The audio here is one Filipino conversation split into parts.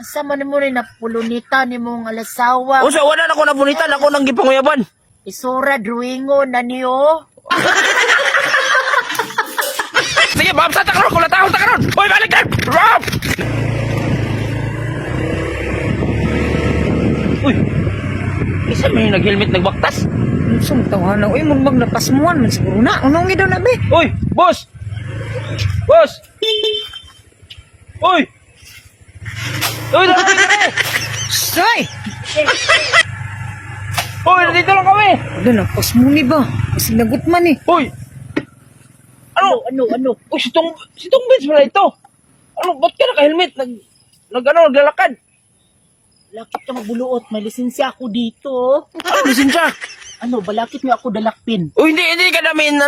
Asa man mo rin napulunita ni mong alasawa. O sa wala na ko nabunitan, ako nang gipanguyaban. Isura drawingon na niyo. Sige, ma'am, sa takaron, kulatahon takaron. Hoy, balik na! Rob! Uy, isa may nag-helmet nagbaktas. Sum tawanan uy mun mag napasmuan man siguro na. Unong daw na be. Uy, boss! Boss! Uy! Uy, dalawa kami! Say. Uy, nandito lang kami! Ano na pasmuni ba? Kasi lagot man eh. Uy! Ano? Uy, sitong bench pala ito. Ano, ba't ka naka-helmet? Naglalakad. Lakit ka magbuluot, may lisensya ako dito. Ano, lisensya? Ano, balakit niyo ako dalakpin. Uy, hindi ka namin,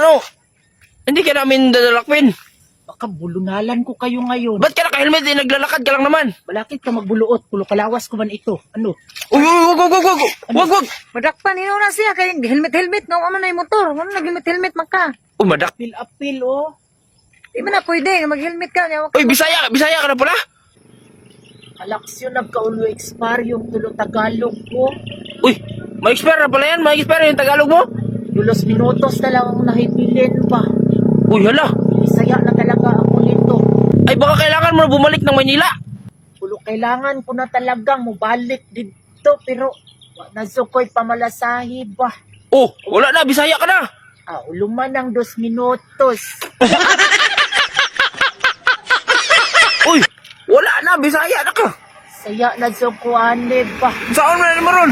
hindi ka namin dadalakpin. Baka bulunalan ko kayo ngayon. Ba't ka naka-helmet? Naglalakad ka lang naman. Balakit ka magbuluot, kalawas ko man ito. Ano? Uy, wag. Madakpan nino na siya kay helmet no amo na yung motor. Ano nag-helmet man ka? Uy, madak. Apil, oh. Di ba na pwede nga mag-helmet ka nya. Uy, Bisaya ka na pala? Alaksyon nagkaulo expire yung tulo Tagalog ko. Uy, may expire na pala yan. May expire yung Tagalog mo. 2 minutos na lang ang nahibilin pa. Uy, hala. Isaya na talaga ako nito. Ay, baka kailangan mo na bumalik ng Maynila. Pulo kailangan ko na talagang mubalik dito pero nasukoy pamalasahi ba? Oh, wala na. Bisaya ka na. Uluman ng 2 minutos. Uy, wala na. Bisaya na ka. Saya na sukuane ba? Saan mo na naman ron?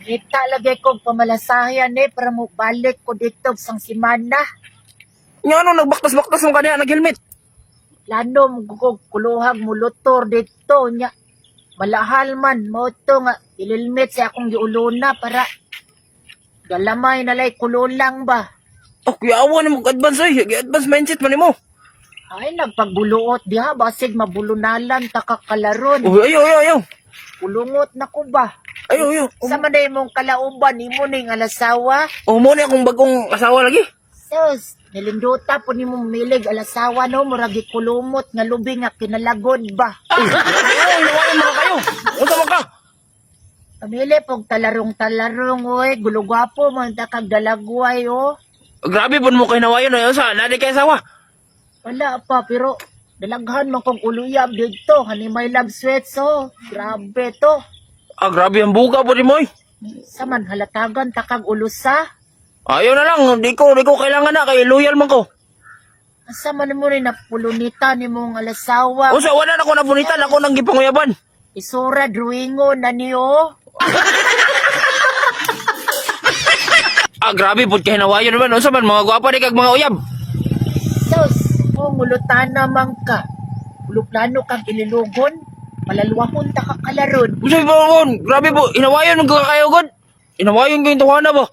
Kita lagi ko pamalasahan para mubalik ko dito sang simana. Nga ano, nagbaktas-baktas mo kanya, nag-helmet. Lanom ko kuluhag mulutor dito nya. Malahal man mo to nga ililmit sa akong giuluna para galamay nalay kululang ba. Oh, kuya awa na mag-advance ay. Advance mindset man mo. Ay nagpagbuluot diha basig mabulunalan takakalaron. Oh, ayaw. Kulungot na ko ba? Ayaw. Sa man mong kalauban imo ning alasawa. Oh, mo na akong bagong asawa lagi. Sus, nilinduta po ni mong milig alasawa no murag kulumot nga lubi nga kinalagod ba. Ay, nawalan mga kayo. Unsa man ka? Pamili pong talarong oy, gulugwapo man ta kag dalagway oh. Grabe po mo kay nawayon na sa nadi kay asawa. Wala pa pero dalaghan man kong uluyab dito, hani may love sweats oh. Grabe to. Grabe ang buka po ni Moy. Saman halatagan takag ulusa. Ayaw na lang, di ko kailangan na, kay loyal man ko. Asa man mo rin napulunita ni mong alasawa. O sa wala na ko nabunitan, ako nang gipanguyaban. Isura drawingon na niyo. Grabe po kay nawayon naman. O sa man, mga gwapa di kag mga uyab. Sus, mulutan naman ka. Plano kang ililugon. Malaluwahon ta kakalaron. Usa ba grabe po, inawayon ng kayo god. Inawayon ko yung tawana ba?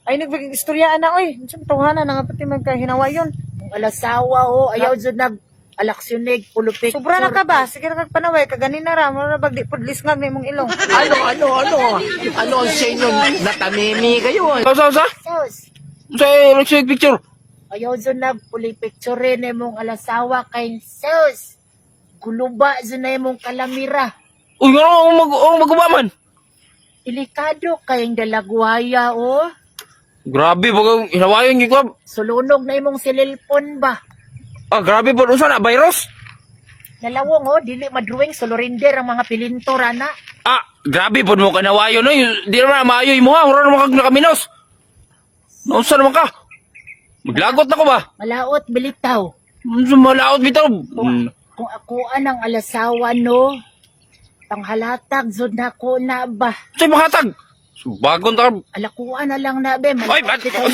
Ay nagpag-istoryaan na oy. Unsa tawhanan na nga pati magkahinawayon. Ang alasawa o, ayaw dyan nag-alaksyonig, pulupik. Sobra na ka ba? Sige na kagpanaway kaganin na ra mo na bagdi pudlis nga may mong ilong. Ano ang sa inyo? Natamimi kayo. Sa? Sus, Sa electronic picture. ayaw dyan nagpulipicture ni mong alasawa kay sus. Guluba dyan na mong kalamira. Uy, nga magubaman. Delikado kayong dalagwaya o. Grabe po, inawayon yung ko. Sulunog na imong sililpon ba? Grabe po, unsa na, virus? Nalawong o, dili madruwing solorinder ang mga pilintora na. Grabe po mo kanawayon no. Di naman maayo mo ha, hura naman kag nakaminos. Unsa naman ka? Maglagot na ko ba? Malaot, bilitaw. Malaot bitaw. Kung ako ang alasawa no, panghalatag zod na ko na ba? Say mahatag. Bagon ta. Alakuan na lang na be. Oy,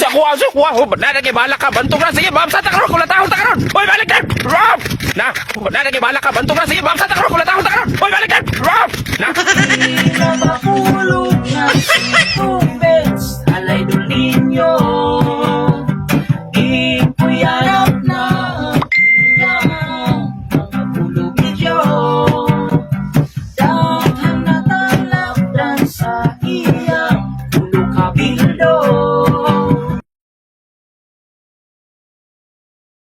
sa kuha. Oh, nada kay balak ka. Bantog na sige, ma'am sa takro kulatahon takaron. Oy, balik ka. Rob. Nada kay balak ka. Bantog na sige, ma'am sa takro kulatahon takaron. Oy, balik ka. Rob.